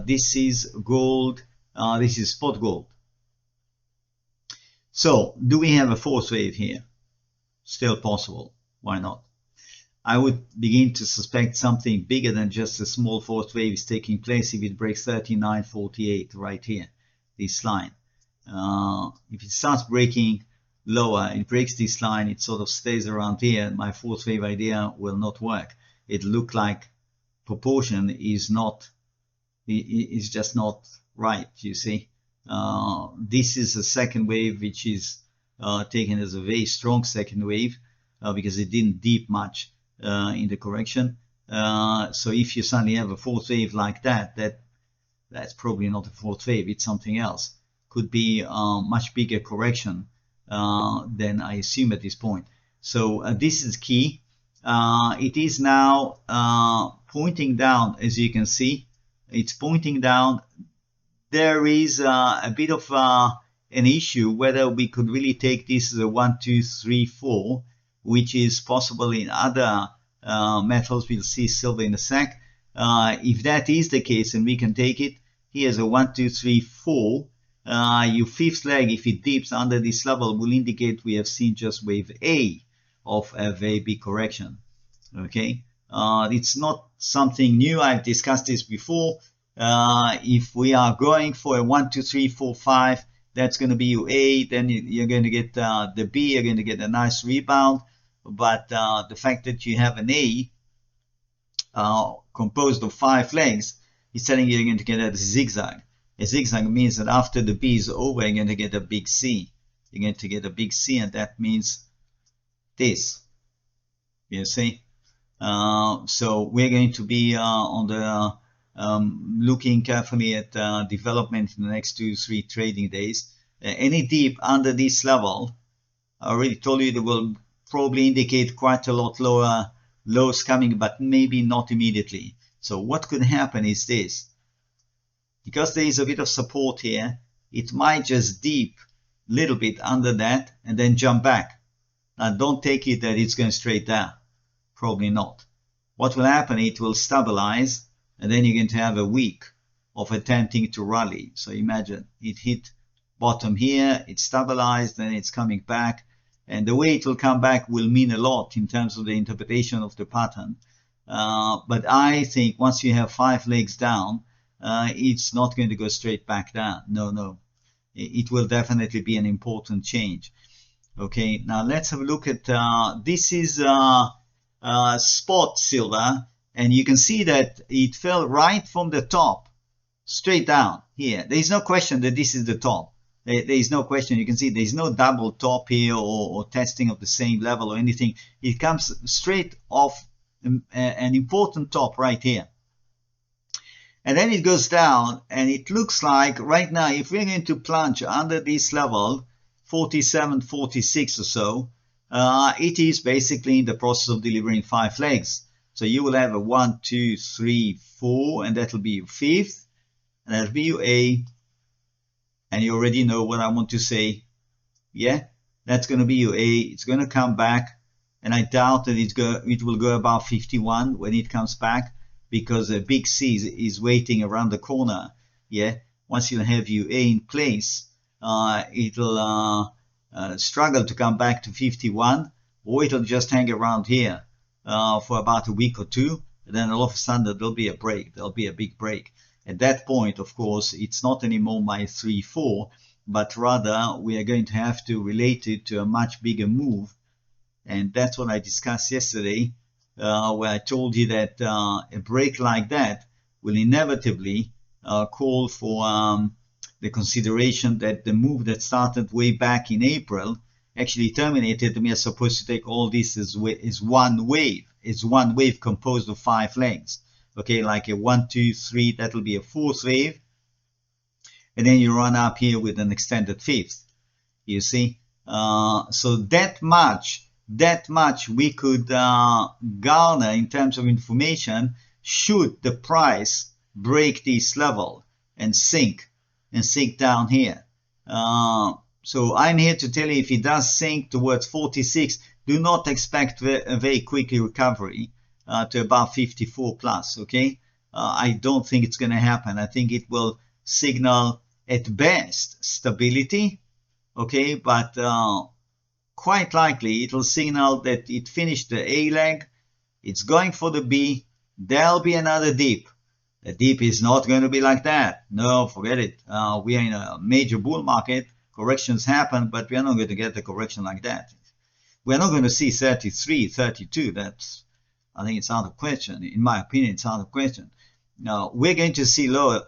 This is gold. This is spot gold. So, do we have a fourth wave here? Still possible. Why not? I would begin to suspect something bigger than just a small fourth wave is taking place if it breaks 39.48 right here, this line. If it starts breaking lower, it breaks this line, it sort of stays around here, my fourth wave idea will not work. It looked like proportion is just not right, you see. This is a second wave which is taken as a very strong second wave because it didn't dip much in the correction. So if you suddenly have a fourth wave like that's probably not a fourth wave, it's something else. Could be a much bigger correction than I assume at this point. So this is key. It is now pointing down, as you can see. It's pointing down. There is a bit of an issue whether we could really take this as a 1, 2, 3, 4, which is possible in other metals. We'll see silver in a sec. If that is the case, and we can take it, here's a 1, 2, 3, 4. Your fifth leg, if it dips under this level, will indicate we have seen just wave A of a very big correction. Okay, it's not something new. I've discussed this before. If we are going for a 1, 2, 3, 4, 5, that's going to be your A. Then you're going to get the B. You're going to get a nice rebound. But the fact that you have an A composed of 5 legs is telling you you're going to get a zigzag. A zigzag means that after the B is over, you're going to get a big C. You're going to get a big C, and that means this. You see? So we're going to be on the looking carefully at development in the next 2-3 trading days. Any dip under this level, I already told you, it will probably indicate quite a lot lower lows coming, but maybe not immediately. So what could happen is this. Because there is a bit of support here, it might just dip a little bit under that and then jump back. Now don't take it that it's going straight down. Probably not. What will happen, it will stabilize, and then you're going to have a week of attempting to rally. So imagine it hit bottom here, it stabilized, then it's coming back. And the way it will come back will mean a lot in terms of the interpretation of the pattern. But I think once you have 5 legs down, it's not going to go straight back down. No. It will definitely be an important change. Okay, now let's have a look at, this is spot silver. And you can see that it fell right from the top, straight down here. There is no question that this is the top. There is no question. You can see there is no double top here or testing of the same level or anything. It comes straight off an important top right here. And then it goes down, and it looks like right now, if we're going to plunge under this level, 47, 46 or so, it is basically in the process of delivering 5 legs. So you will have a 1, 2, 3, 4, and that will be your fifth, and that will be your A. And you already know what I want to say. Yeah, that's going to be your A. It's going to come back, and I doubt that it will go above 51 when it comes back, because a big C is waiting around the corner. Yeah, once you have your A in place, it'll struggle to come back to 51, or it'll just hang around here for about a week or two, and then all of a sudden there'll be a break. There'll be a big break. At that point, of course, it's not anymore my 3-4, but rather we are going to have to relate it to a much bigger move. And that's what I discussed yesterday, where I told you that a break like that will inevitably call for the consideration that the move that started way back in April actually terminated. We are supposed to take all this as one wave. It's one wave composed of 5 legs. Okay, like a 1, 2, 3, that will be a 4th wave. And then you run up here with an extended 5th. You see? So that much we could garner in terms of information should the price break this level and sink down here. So I'm here to tell you, if it does sink towards 46, do not expect a very quick recovery to about 54 plus, okay? I don't think it's going to happen. I think it will signal at best stability, okay, but quite likely it will signal that it finished the A leg, it's going for the B, there'll be another dip. The dip is not going to be like that. No, forget it. We are in a major bull market. Corrections happen, but we are not going to get a correction like that. We're not going to see 33, 32. That's, I think it's out of question. In my opinion, it's out of question. Now, we're going to see lower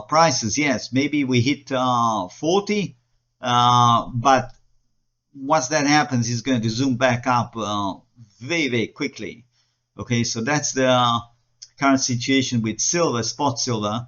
prices. Yes, maybe we hit 40, but once that happens, it's going to zoom back up very, very quickly. Okay, so that's the current situation with silver, spot silver.